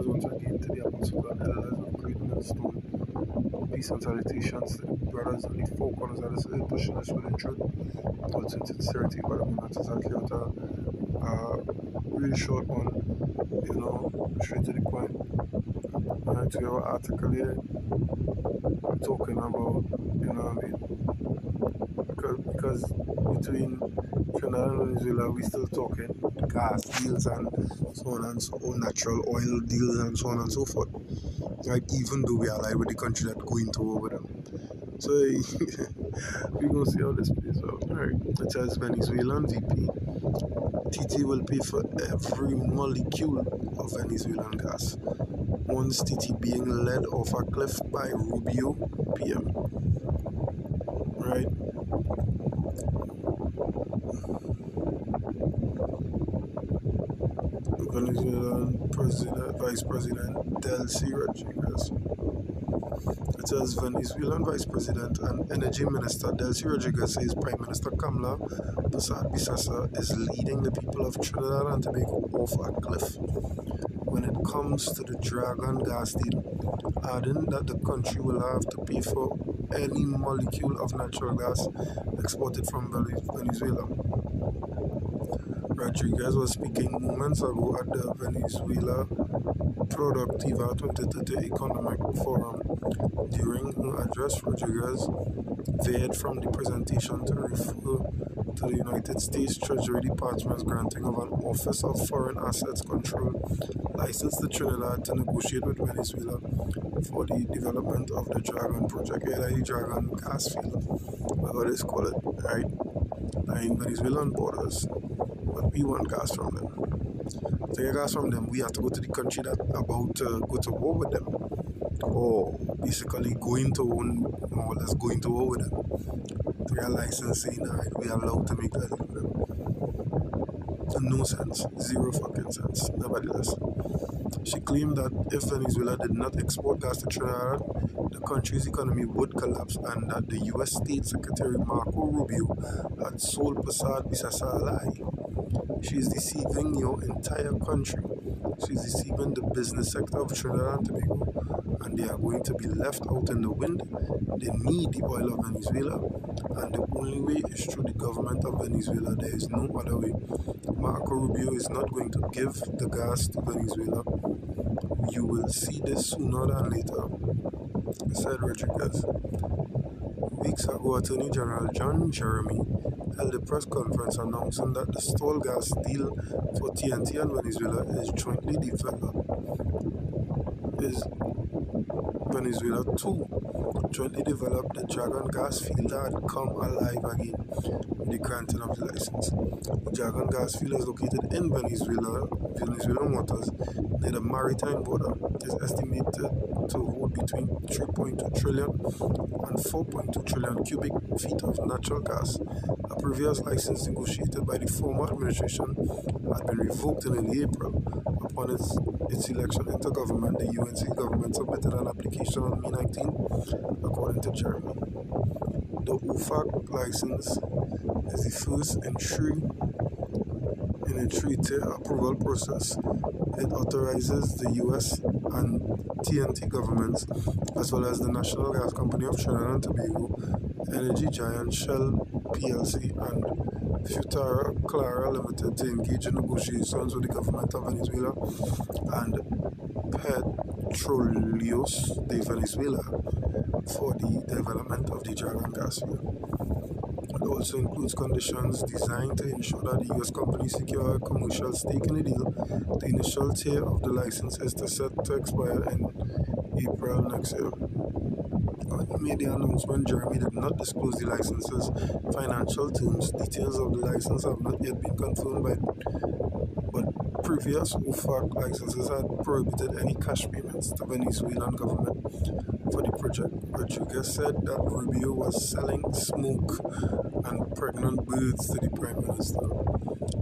once again to the apostles and elders of Great Millstone. Peace and salutations to the brothers on the four corners of this earth, pushing us with the truth, all in sincerity, but I'm not exactly what really short one, straight to the point. To your article here, talking about, what I mean, because between Trinidad and Venezuela, we still talking gas deals and so on and so on, natural oil deals and so on and so forth. Like, even though we are allied with the country that going to war with them. So we're gonna see how this plays out. Alright. It says Venezuelan VP TT will pay for every molecule of Venezuelan gas. Once TT being led off a cliff by Rubio PM. Right? Venezuelan Vice President Delcy Rodriguez. It says Venezuelan Vice President and Energy Minister Delcy Rodriguez says Prime Minister Kamala Bissasa is leading the people of Trinidad and Tobago off a cliff when it comes to the Dragon gas deal, adding that the country will have to pay for any molecule of natural gas exported from Venezuela. Rodriguez was speaking moments ago at the Venezuela Productiva 2030 Economic Forum. During her address, Rodriguez veered from the presentation to refer to the United States Treasury Department's granting of an Office of Foreign Assets Control license to Trinidad to negotiate with Venezuela for the development of the Dragon project, the Dragon gas field, whatever they call it, right? In Venezuelan borders. But we want gas from them. To get gas from them, we have to go to the country that about to go to war with them, or basically going to more or less going to war with them. To get a license saying that we are allowed to make that with them. No sense, zero fucking sense. Nevertheless, she claimed that if Venezuela did not export gas to Trinidad, the country's economy would collapse, and that the U.S. State Secretary Marco Rubio had sold Passad Bissasa a lie. She is deceiving your entire country. She is deceiving the business sector of Trinidad and Tobago, and they are going to be left out in the wind. They need the oil of Venezuela, and the only way is through the government of Venezuela. There is no other way. Marco Rubio is not going to give the gas to Venezuela. You will see this sooner than later, said Rodriguez. Weeks ago, Attorney General John Jeremy held a press conference announcing that the Stall gas deal for TNT and Venezuela is jointly developed. Venezuela too jointly developed the Dragon gas field that had come alive again with the granting of the license. The Dragon gas field is located in Venezuelan waters near the maritime border. It is estimated to hold between 3.2 trillion and 4.2 trillion cubic feet of natural gas. A previous license negotiated by the former administration had been revoked in early April. Upon its election into government, the UNC government submitted an application on May 19, according to Jeremy. The OFAC license is the first in a three-tier approval process. It authorizes the US and TNT governments, as well as the National Gas Company of Trinidad and Tobago, energy giant Shell PLC, and Futara Clara Limited to engage in negotiations with the government of Venezuela and Petróleos de Venezuela for the development of the Dragon gas field. It also includes conditions designed to ensure that the U.S. company secure a commercial stake in the deal. The initial tier of the license is set to expire in April next year. When he made the announcement, Jeremy did not disclose the license's financial terms. Details of the license have not yet been confirmed, but previous OFAC licenses had prohibited any cash payments to Venezuelan government for the project. Rodriguez said that Rubio was selling smoke and pregnant birds to the Prime Minister.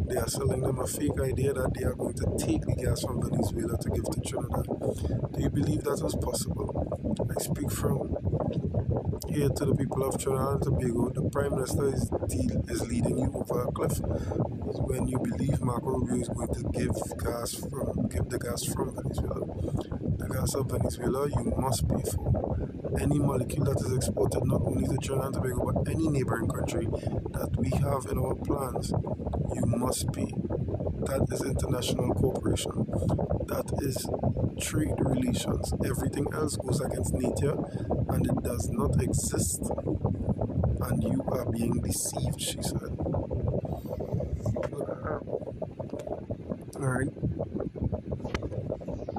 They are selling them a fake idea that they are going to take the gas from Venezuela to give to Trinidad. Do you believe that was possible? I speak from here to the people of Trinidad and Tobago, the Prime Minister is leading you over a cliff. When you believe Marco Rubio is going to give the gas from Venezuela, the gas of Venezuela, you must pay for any molecule that is exported not only to Trinidad and Tobago but any neighboring country that we have in our plans. You must pay. That is international cooperation. That is trade relations. Everything else goes against nature and it does not exist. And you are being deceived, she said. Alright.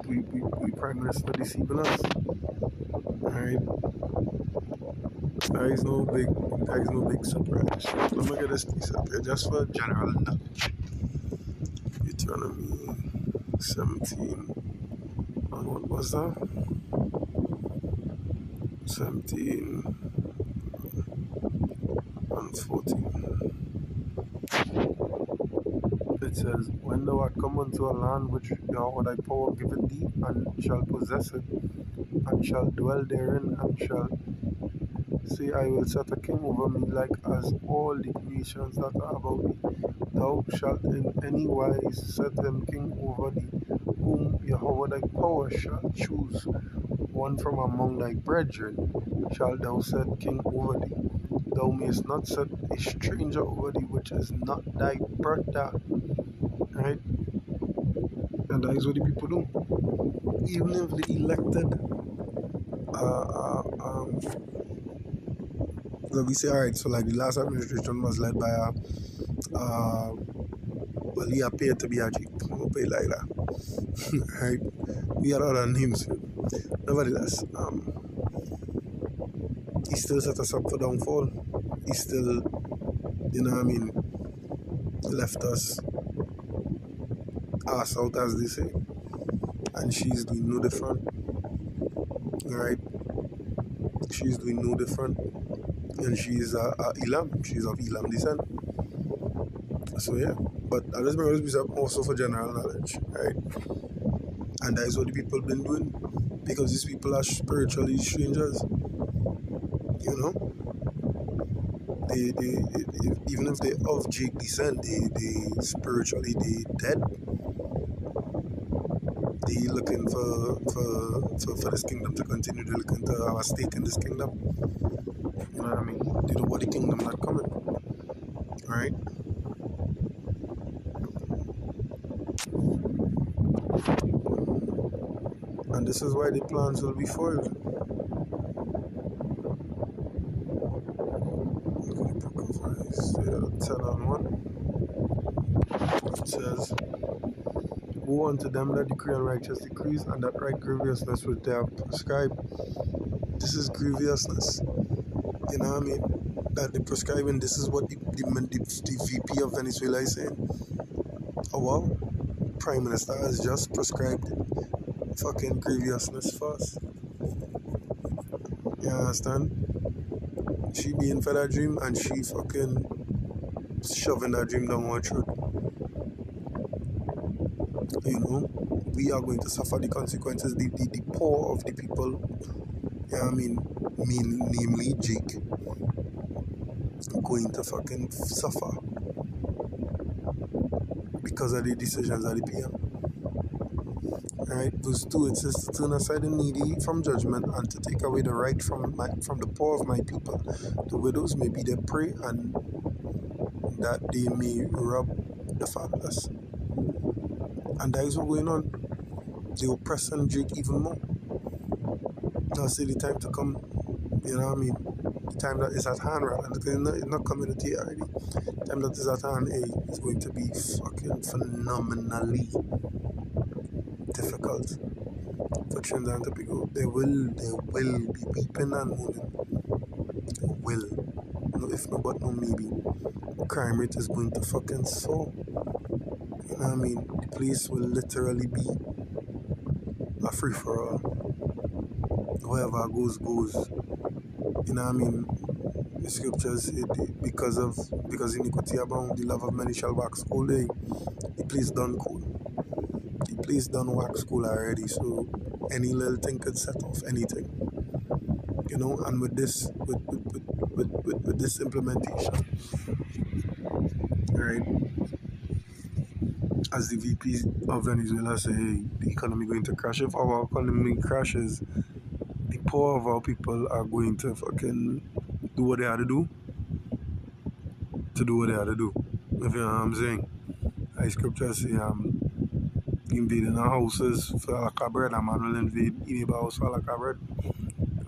We Prime Minister deceiving us. Alright. That is no big surprise. Let me get this piece up here just for general knowledge. Deuteronomy 17. And what was that? 17 and 14. It says, when thou art come unto a land which Yahweh thy power giveth thee, and shall possess it, and shall dwell therein, and shall say, I will set a king over me like as all the nations that are about thee. Thou shalt in any wise set him king over thee, whom Yahweh thy power shall choose. One from among thy brethren shalt thou set king over thee. Thou mayest not set a stranger over thee, which is not thy brother. Right? And that is what the people do. Even if the elected, so we say, alright, so like the last administration was led by well, he appeared to be a Jeep, we'll pay like that. Right? We had other names. Nevertheless, he still set us up for downfall. He still, left us ass out, as they say. And she's doing no different. Right? She's doing no different. And she's Elam. She's of Elam descent. So yeah. But I just bring this up also for general knowledge, right? And that is what the people been doing. Because these people are spiritually strangers. You know? They even if they of Jake descent, they spiritually they dead. They looking for this kingdom to continue. They looking to have a stake in this kingdom. You know what I mean? They don't want the kingdom not coming. Alright? And this is why the plans will be foiled. Isaiah 10 and 1. It says, woe unto them that decree unrighteous decrees, and that write grievousness which they have prescribed. This is grievousness. You know what I mean? That they're prescribing, this is what the VP of Venezuela is saying. Oh wow, Prime Minister has just prescribed fucking grievousness for us. You understand? She being fed that dream and she fucking shoving that dream down our throat. You know, we are going to suffer the consequences. The poor of the people, you know what I mean, namely Jake, going to fucking suffer because of the decisions of the PM. Alright, verse 2, it says to turn aside the needy from judgment and to take away the right from the poor of my people. The widows may be their prey and that they may rob the fatherless. And that is what's going on. They oppressing Drake even more. Now see the time to come, you know what I mean? The time that is at hand, right? And it's not coming to you already. The time that is at hand, is going to be fucking phenomenally difficult for Trinidad and Tobago. They will be weeping and moaning. They will. No if no but no maybe. Crime rate is going to fucking soar. You know what I mean? The place will literally be a free for all. Whoever goes. You know what I mean? The scriptures, because iniquity abound, the love of many shall wax cold. The place done cold. The place done wax cold already, so any little thing could set off anything. And with this implementation, right, as the VP of Venezuela say, hey, the economy going to crash. If our economy crashes, the poor of our people are going to fucking do what they had to do what they had to do. If you know what I'm saying. I scripture say, invading our houses for a lack of bread, a man will invade in a house for a lack of bread.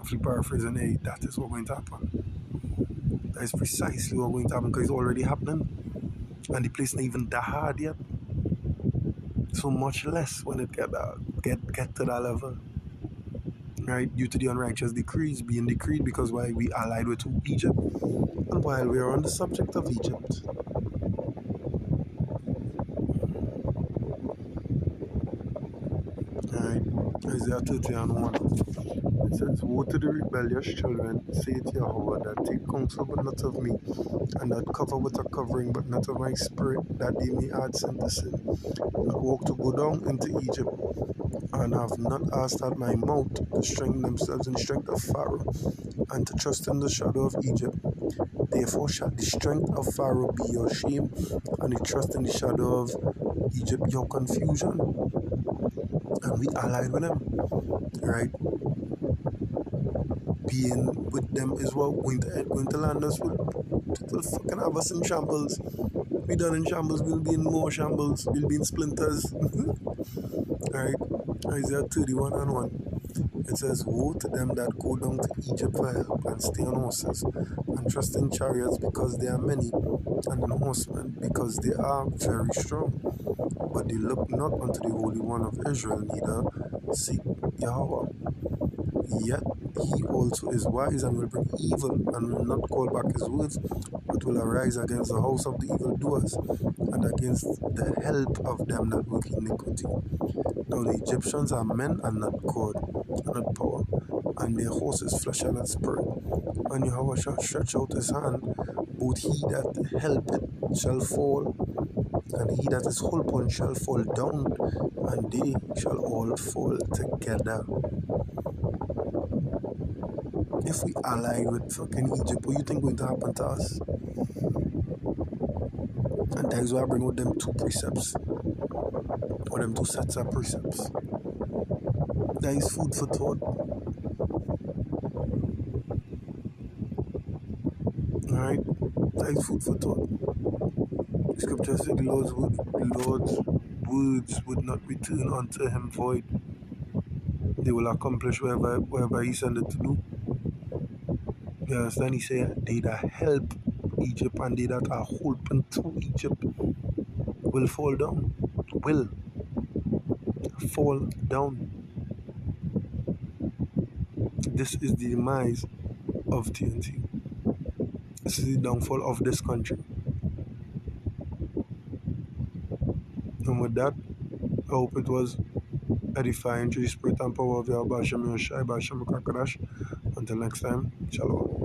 If you paraphrasing, hey, that is what's going to happen. That is precisely what's going to happen because it's already happening. And the place not even that hard yet. So much less when it get to that level. Right? Due to the unrighteous decrees being decreed because why we allied with Egypt. And while we are on the subject of Egypt, right, Isaiah 30 and 1. It says, woe to the rebellious children, saith Yahweh, that take counsel but not of me, and that cover with a covering but not of my spirit, that they may add sin to sin, that walk to go down into Egypt, and have not asked at my mouth to strengthen themselves in the strength of Pharaoh, and to trust in the shadow of Egypt. Therefore shall the strength of Pharaoh be your shame, and the trust in the shadow of Egypt your confusion. And we allied with them, right? Being with them is what going to land us will fucking have us in shambles. We done in shambles, we'll be in more shambles, we'll be in splinters. Right? Isaiah 31 and 1. It says, woe to them that go down to Egypt for help, and stay on horses, and trust in chariots because they are many, and in horsemen because they are very strong. But they look not unto the Holy One of Israel, neither seek Yahweh. Yet he also is wise and will bring evil, and will not call back his words, but will arise against the house of the evildoers, and against the help of them that work iniquity. Now the Egyptians are men and not God, and not power, and their horses flesh and not spirit. When Yahweh shall stretch out his hand, both he that helpeth shall fall, and he that is holpen shall fall down, and they shall all fall together. If we ally with fucking Egypt, what you think going to happen to us? And that is why I bring out them two precepts, or them two sets of precepts. That is food for thought. Alright? That is food for thought. The scripture said the Lord's words would not return unto him void. They will accomplish wherever he sent it to do. You understand? He said, they that help Egypt and they that are helping to Egypt will fall down. Will fall down. This is the demise of TNT. This is the downfall of this country. And with that, I hope it was edifying to the spirit and power of Yahweh Shem Yoshai B'Shem Kakadash. Until next time, shalom.